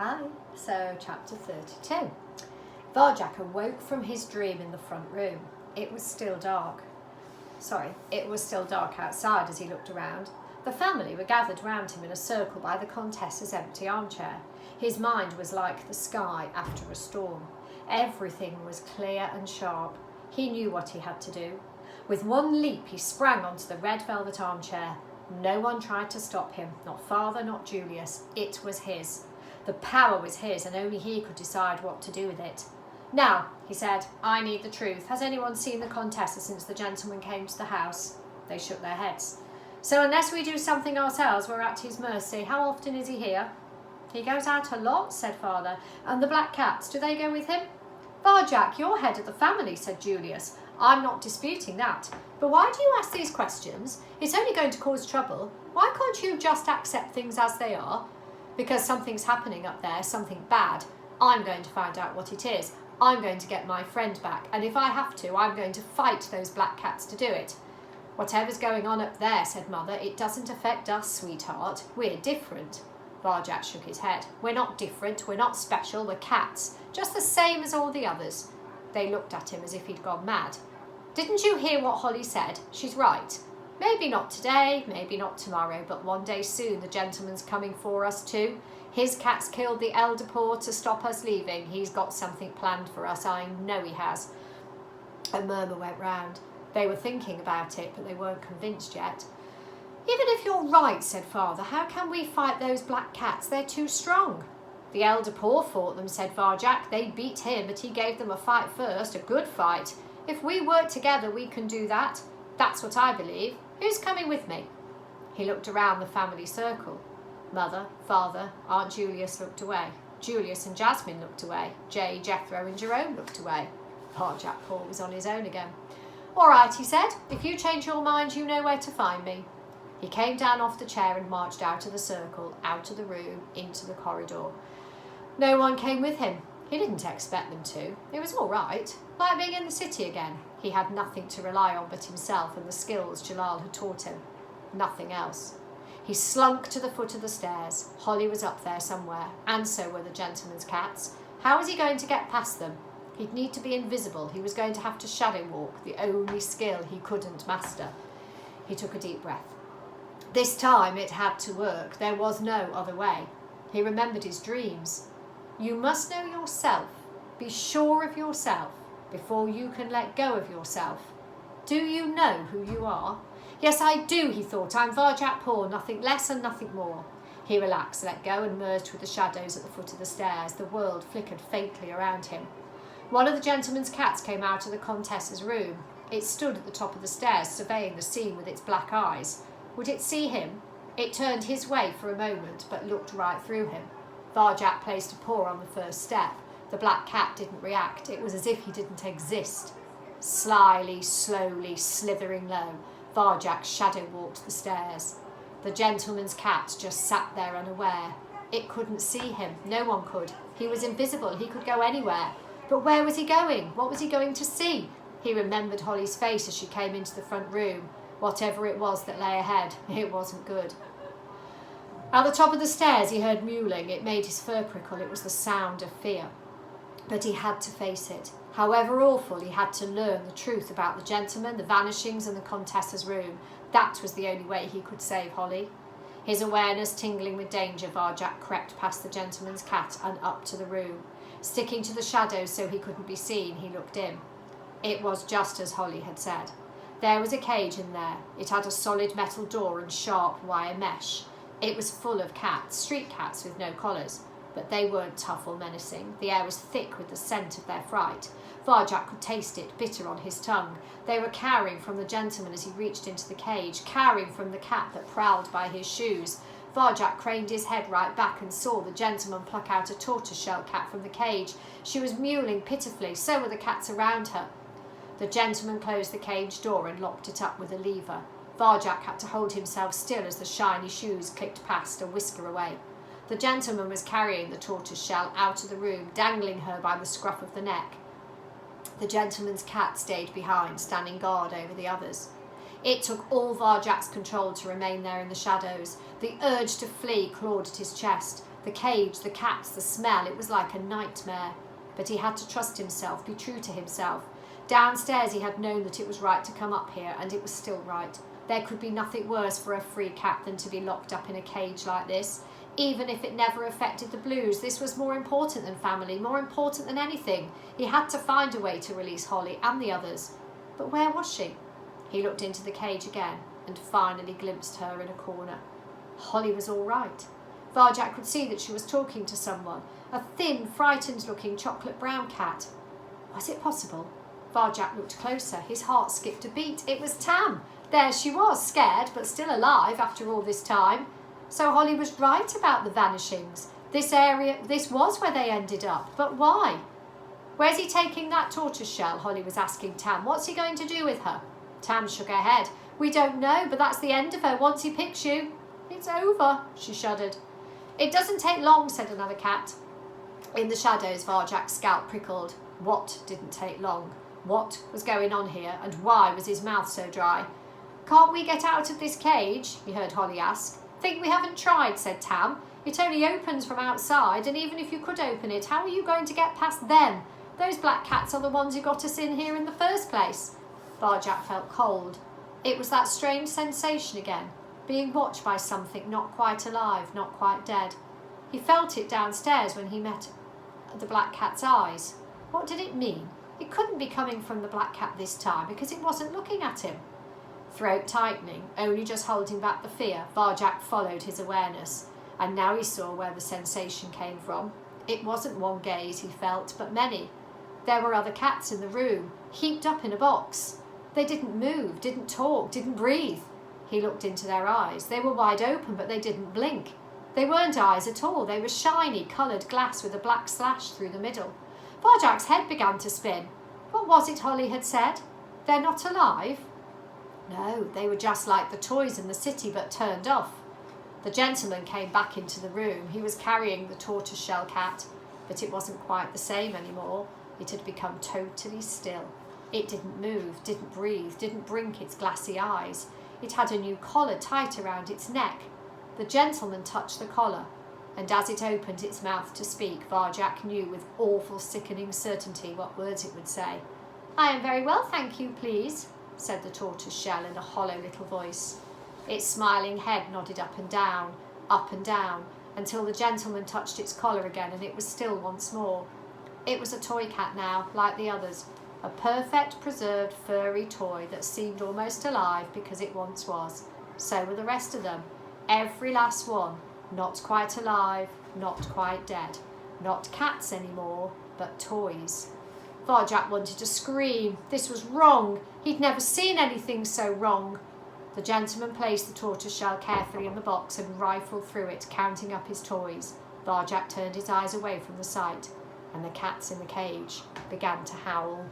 Hi, so chapter 32. Varjak awoke from his dream in the front room. It was still dark outside as he looked around. The family were gathered round him in a circle by the Countess's empty armchair. His mind was like the sky after a storm. Everything was clear and sharp. He knew what he had to do. With one leap he sprang onto the red velvet armchair. No one tried to stop him, not father, not Julius. It was his. The power was his, and only he could decide what to do with it. Now, he said, I need the truth. Has anyone seen the Contessa since the gentleman came to the house? They shook their heads. So unless we do something ourselves, we're at his mercy. How often is he here? He goes out a lot, said father. And the black cats, do they go with him? Varjak, you're head of the family, said Julius. I'm not disputing that. But why do you ask these questions? It's only going to cause trouble. Why can't you just accept things as they are? Because something's happening up there, something bad. I'm going to find out what it is. I'm going to get my friend back. And if I have to, I'm going to fight those black cats to do it. Whatever's going on up there, said Mother, it doesn't affect us, sweetheart. We're different. Varjak shook his head. We're not different. We're not special. We're cats. Just the same as all the others. They looked at him as if he'd gone mad. Didn't you hear what Holly said? She's right. Maybe not today, maybe not tomorrow, but one day soon the gentleman's coming for us too. His cat's killed the elder paw to stop us leaving. He's got something planned for us, I know he has. A murmur went round. They were thinking about it, but they weren't convinced yet. Even if you're right, said father, how can we fight those black cats? They're too strong. The elder paw fought them, said Varjak. They beat him, but he gave them a fight first, a good fight. If we work together, we can do that. That's what I believe. Who's coming with me? He looked around the family circle. Mother, father, Aunt Julius looked away. Julius and Jasmine looked away. Jay, Jethro and Jerome looked away. Varjak Paw was on his own again. All right, he said. If you change your mind, you know where to find me. He came down off the chair and marched out of the circle, out of the room, into the corridor. No one came with him. He didn't expect them to. It was all right. Like being in the city again. He had nothing to rely on but himself and the skills Jalal had taught him. Nothing else. He slunk to the foot of the stairs. Holly was up there somewhere, and so were the gentleman's cats. How was he going to get past them? He'd need to be invisible. He was going to have to shadow walk, the only skill he couldn't master. He took a deep breath. This time it had to work. There was no other way. He remembered his dreams. You must know yourself. Be sure of yourself before you can let go of yourself. Do you know who you are? Yes, I do, he thought. I'm Varjak Paw, nothing less and nothing more. He relaxed, let go, and merged with the shadows at the foot of the stairs. The world flickered faintly around him. One of the gentleman's cats came out of the Contessa's room. It stood at the top of the stairs, surveying the scene with its black eyes. Would it see him? It turned his way for a moment, but looked right through him. Varjak placed a paw on the first step. The black cat didn't react. It was as if he didn't exist. Slyly, slowly, slithering low, Varjak shadow-walked the stairs. The gentleman's cat just sat there unaware. It couldn't see him. No one could. He was invisible. He could go anywhere. But where was he going? What was he going to see? He remembered Holly's face as she came into the front room. Whatever it was that lay ahead, it wasn't good. At the top of the stairs he heard mewling. It made his fur prickle. It was the sound of fear. But he had to face it. However awful, he had to learn the truth about the gentleman, the vanishings and the Contessa's room. That was the only way he could save Holly. His awareness tingling with danger, Varjak crept past the gentleman's cat and up to the room. Sticking to the shadows so he couldn't be seen, he looked in. It was just as Holly had said. There was a cage in there. It had a solid metal door and sharp wire mesh. It was full of cats, street cats with no collars. But they weren't tough or menacing. The air was thick with the scent of their fright. Varjak could taste it, bitter on his tongue. They were cowering from the gentleman as he reached into the cage, cowering from the cat that prowled by his shoes. Varjak craned his head right back and saw the gentleman pluck out a tortoiseshell cat from the cage. She was mewling pitifully, so were the cats around her. The gentleman closed the cage door and locked it up with a lever. Varjak had to hold himself still as the shiny shoes clicked past, a whisker away. The gentleman was carrying the tortoiseshell out of the room, dangling her by the scruff of the neck. The gentleman's cat stayed behind, standing guard over the others. It took all Varjak's control to remain there in the shadows. The urge to flee clawed at his chest. The cage, the cats, the smell, it was like a nightmare. But he had to trust himself, be true to himself. Downstairs he had known that it was right to come up here, and it was still right. There could be nothing worse for a free cat than to be locked up in a cage like this. Even if it never affected the Blues, this was more important than family, more important than anything. He had to find a way to release Holly and the others. But where was she? He looked into the cage again and finally glimpsed her in a corner. Holly was all right. Varjak could see that she was talking to someone, a thin, frightened-looking chocolate-brown cat. Was it possible? Varjak looked closer. His heart skipped a beat. It was Tam. There she was, scared but still alive after all this time. So Holly was right about the vanishings. This was where they ended up. But why? Where's he taking that tortoiseshell? Holly was asking Tam. What's he going to do with her? Tam shook her head. We don't know, but that's the end of her once he picks you. It's over, she shuddered. It doesn't take long, said another cat. In the shadows, Varjak's scalp prickled. What didn't take long? What was going on here, and why was his mouth so dry? Can't we get out of this cage? He heard Holly ask. Think we haven't tried, said Tam. It only opens from outside, and even if you could open it, how are you going to get past them? Those black cats are the ones who got us in here in the first place. Varjak felt cold. It was that strange sensation again, being watched by something not quite alive, not quite dead. He felt it downstairs when he met the black cat's eyes. What did it mean? It couldn't be coming from the black cat this time because it wasn't looking at him. Throat tightening, only just holding back the fear, Varjak followed his awareness, and now he saw where the sensation came from. It wasn't one gaze he felt, but many. There were other cats in the room, heaped up in a box. They didn't move, didn't talk, didn't breathe. He looked into their eyes. They were wide open, but they didn't blink. They weren't eyes at all. They were shiny, coloured glass with a black slash through the middle. Varjak's head began to spin. What was it Holly had said? They're not alive? No, they were just like the toys in the city, but turned off. The gentleman came back into the room. He was carrying the tortoiseshell cat, but it wasn't quite the same anymore. It had become totally still. It didn't move, didn't breathe, didn't blink its glassy eyes. It had a new collar tight around its neck. The gentleman touched the collar, and as it opened its mouth to speak, Varjak knew with awful, sickening certainty what words it would say. I am very well, thank you, please, said the tortoiseshell in a hollow little voice. Its smiling head nodded up and down, until the gentleman touched its collar again, and it was still once more. It was a toy cat now, like the others, a perfect, preserved, furry toy that seemed almost alive because it once was. So were the rest of them, every last one, not quite alive, not quite dead. Not cats anymore, but toys. Varjak wanted to scream. This was wrong. He'd never seen anything so wrong. The gentleman placed the tortoiseshell carefully in the box and rifled through it, counting up his toys. Varjak turned his eyes away from the sight, and the cats in the cage began to howl.